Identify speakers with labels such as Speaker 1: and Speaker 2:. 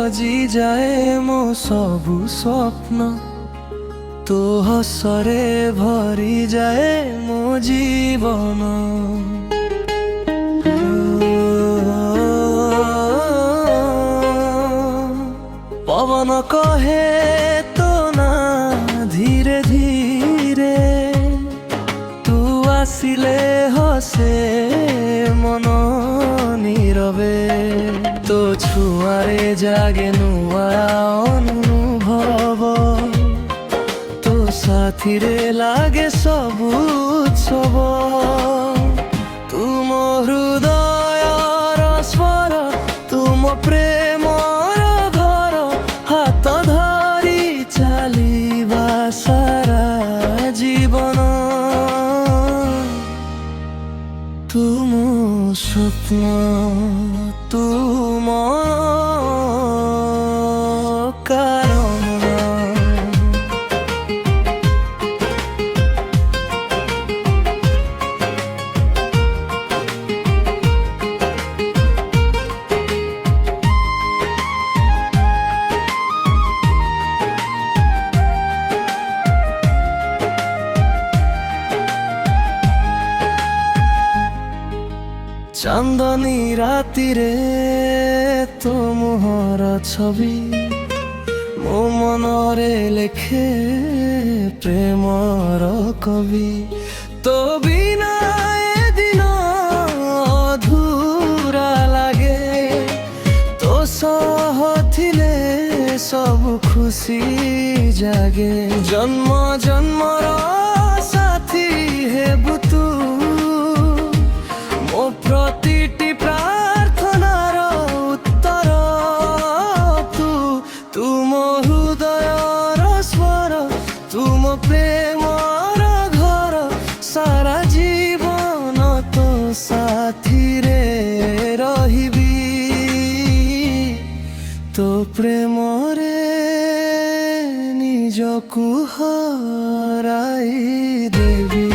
Speaker 1: ହଜିଯାଏ ମୋ ସବୁ ସ୍ୱପ୍ନ, ତୋ ହସରେ ଭରିଯାଏ ମୋ ଜୀବନ। ପବନ କହେ ତୋ ନା ଧୀରେ ଧୀରେ, ତୁ ଆସିଲେ ହସେ ମନ নীরবে। তো ছুঁয়ারে জাগে নূয়া অনুভব, তো সাথীরে লাগে সবু উৎসব। তুম হৃদয়র স্বর, তুম প্রেমর ঘর, হাত ধরি চালিবা সারা জীবন। তুম স্বপ্ন তুম কারণ। চান্দনী রাতিরে তো মুহর ছবি, ମୋ ମନରେ ଲେଖେ ପ୍ରେମର କବି। ତୋ ବିନା ଏ ଦିନ ଅଧୁରା ଲାଗେ, ତୋ ସହ ଥିଲେ ସବୁ ଖୁସି ଜାଗେ। ଜନ୍ମ ଜନ୍ମର ସାଥୀ ହେବୁ ତୁ, ମୋ ପ୍ରତିଟି ପ୍ରାର୍ଥନାର ଉତ୍ତର ତୁ। ତୁମ ହୃଦୟର ସ୍ୱର, ତୁମ ପ୍ରେମର ଘର, ସାରା ଜୀବନ ତୋ ସାଥିରେ ରହିବି। ତୋ ପ୍ରେମରେ ନିଜକୁ ହରାଇ ଦେବି।